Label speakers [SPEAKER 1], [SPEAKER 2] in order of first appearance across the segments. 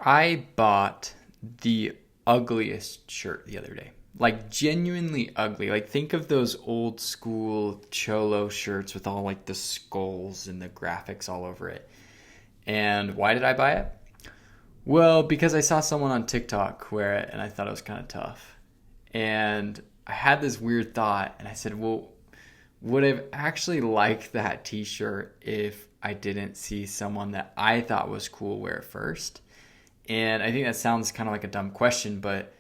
[SPEAKER 1] I bought the ugliest shirt the other day. Like genuinely ugly. Like think of those old school cholo shirts with all like the skulls and the graphics all over it. And why did I buy it? Well, because I saw someone on TikTok wear it and I thought it was kind of tough. And I had this weird thought and I said, well, would I actually like that t-shirt if I didn't see someone that I thought was cool wear it first? And I think that sounds kind of like a dumb question, but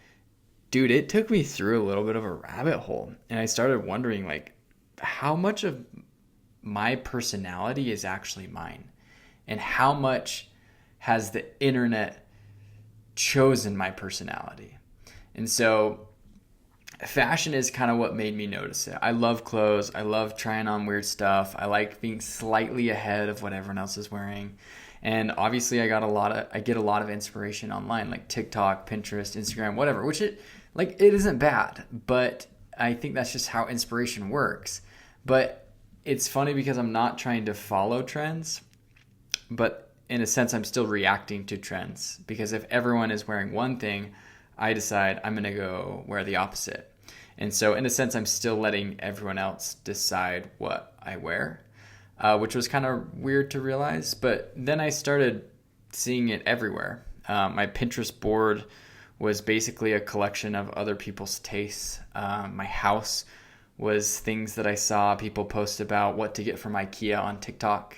[SPEAKER 1] dude, it took me through a little bit of a rabbit hole. And I started wondering, like, how much of my personality is actually mine? And how much has the internet chosen my personality? And so fashion is kind of what made me notice it. I love clothes. I love trying on weird stuff. I like being slightly ahead of what everyone else is wearing. And obviously I get a lot of inspiration online, like TikTok, Pinterest, Instagram, whatever, which it isn't bad, but I think that's just how inspiration works. But it's funny because I'm not trying to follow trends, but in a sense I'm still reacting to trends, because if everyone is wearing one thing, I decide I'm going to go wear the opposite. And so in a sense I'm still letting everyone else decide what I wear. Which was kind of weird to realize. But then I started seeing it everywhere. My Pinterest board was basically a collection of other people's tastes. My house was things that I saw people post about what to get from IKEA on TikTok.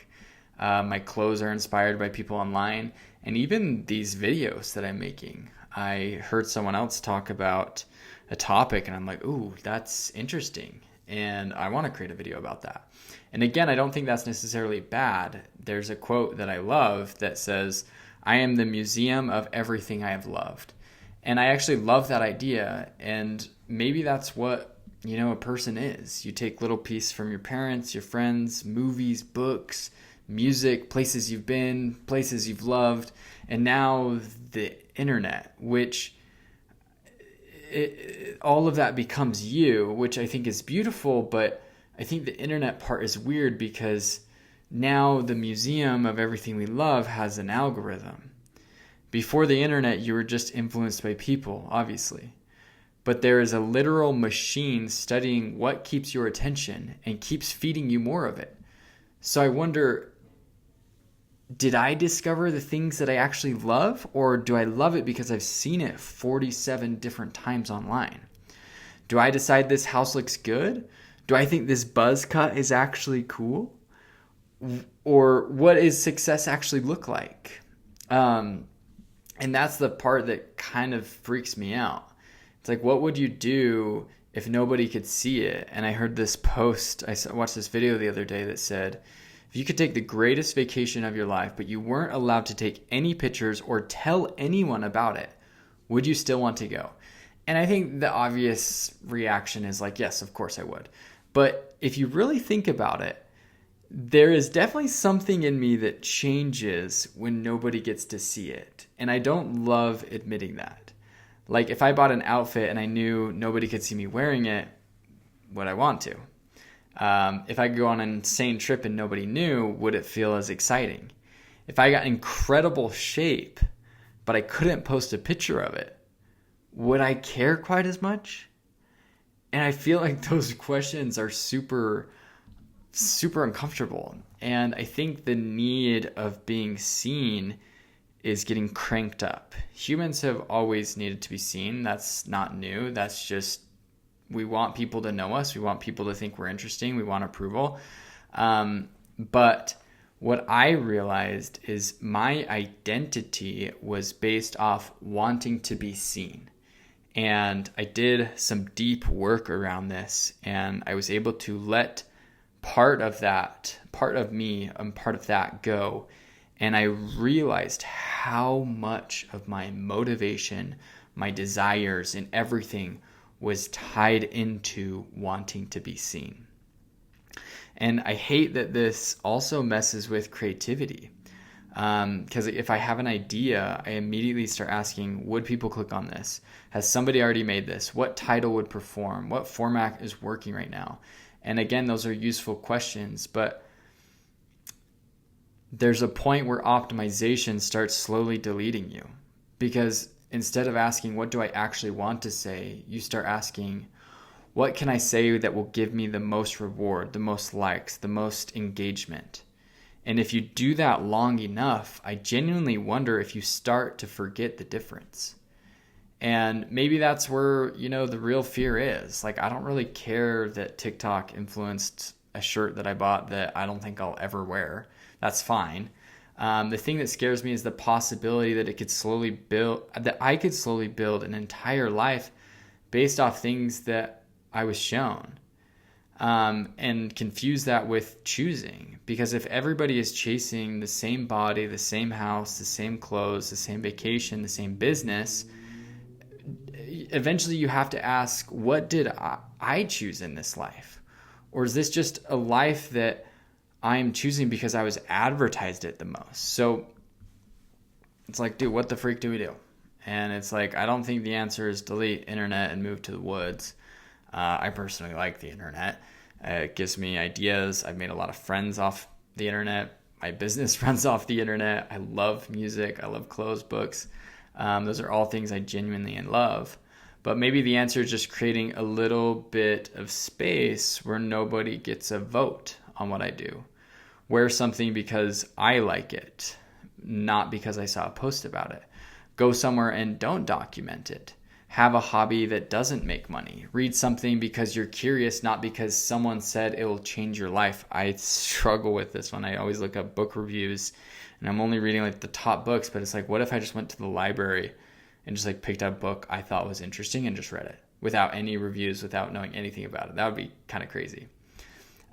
[SPEAKER 1] My clothes are inspired by people online. And even these videos that I'm making. I heard someone else talk about a topic and I'm like, ooh, that's interesting. And I want to create a video about that. And again, I don't think that's necessarily bad. There's a quote that I love that says, I am the museum of everything I have loved. And I actually love that idea. And maybe that's what, a person is. You take little pieces from your parents, your friends, movies, books, music, places you've been, places you've loved, and now the internet, which all of that becomes you, which I think is beautiful. But I think the internet part is weird because now the museum of everything we love has an algorithm. Before the internet, you were just influenced by people, obviously. But there is a literal machine studying what keeps your attention and keeps feeding you more of it. So I wonder, did I discover the things that I actually love, or do I love it because I've seen it 47 different times online? Do I decide this house looks good? Do I think this buzz cut is actually cool? Or what does success actually look like? And that's the part that kind of freaks me out. It's like, what would you do if nobody could see it? And I heard this post, I watched this video the other day that said, if you could take the greatest vacation of your life, but you weren't allowed to take any pictures or tell anyone about it, would you still want to go? And I think the obvious reaction is like, yes, of course I would. But if you really think about it, there is definitely something in me that changes when nobody gets to see it. And I don't love admitting that. Like if I bought an outfit and I knew nobody could see me wearing it, would I want to? If I could go on an insane trip and nobody knew, would it feel as exciting? If I got incredible shape, but I couldn't post a picture of it, would I care quite as much? And I feel like those questions are super, super uncomfortable. And I think the need of being seen is getting cranked up. Humans have always needed to be seen. That's not new. That's just, we want people to know us. We want people to think we're interesting. We want approval. But what I realized is my identity was based off wanting to be seen. And I did some deep work around this, and I was able to let part of me and part of that go. And I realized how much of my motivation, my desires, and everything was tied into wanting to be seen. And I hate that this also messes with creativity. Because if I have an idea, I immediately start asking, would people click on this? Has somebody already made this? What title would perform? What format is working right now? And again, those are useful questions, but there's a point where optimization starts slowly deleting you Because instead of asking, what do I actually want to say, you start asking, what can I say that will give me the most reward, the most likes, the most engagement? And if you do that long enough, I genuinely wonder if you start to forget the difference. And maybe that's where, the real fear is. Like, I don't really care that TikTok influenced a shirt that I bought that I don't think I'll ever wear. That's fine. The thing that scares me is the possibility that I could slowly build an entire life based off things that I was shown, and confuse that with choosing. Because if everybody is chasing the same body, the same house, the same clothes, the same vacation, the same business, eventually you have to ask, what did I choose in this life? Or is this just a life that I am choosing because I was advertised it the most? So it's like, dude, what the freak do we do? And it's like, I don't think the answer is delete internet and move to the woods. I personally like the internet. It gives me ideas. I've made a lot of friends off the internet. My business runs off the internet. I love music. I love clothes, books. Those are all things I genuinely love. But maybe the answer is just creating a little bit of space where nobody gets a vote on what I do. Wear something because I like it, not because I saw a post about it. Go somewhere and don't document it. Have a hobby that doesn't make money. Read something because you're curious, not because someone said it will change your life. I struggle with this one. I always look up book reviews, and I'm only reading like the top books, but it's like, what if I just went to the library and just like picked up a book I thought was interesting and just read it without any reviews, without knowing anything about it? That would be kind of crazy.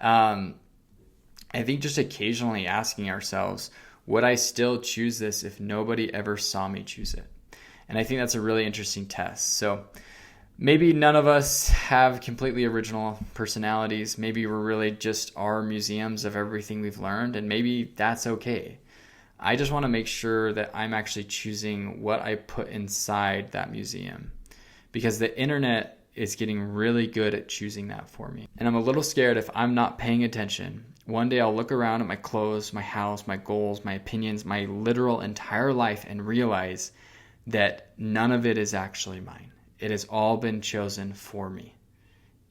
[SPEAKER 1] I think just occasionally asking ourselves, would I still choose this if nobody ever saw me choose it? And I think that's a really interesting test. So maybe none of us have completely original personalities. Maybe we're really just our museums of everything we've learned, and maybe that's okay. I just want to make sure that I'm actually choosing what I put inside that museum, because the internet is getting really good at choosing that for me. And I'm a little scared if I'm not paying attention. One day I'll look around at my clothes, my house, my goals, my opinions, my literal entire life, and realize that none of it is actually mine. It has all been chosen for me.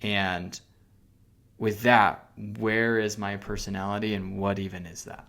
[SPEAKER 1] And with that, where is my personality and what even is that?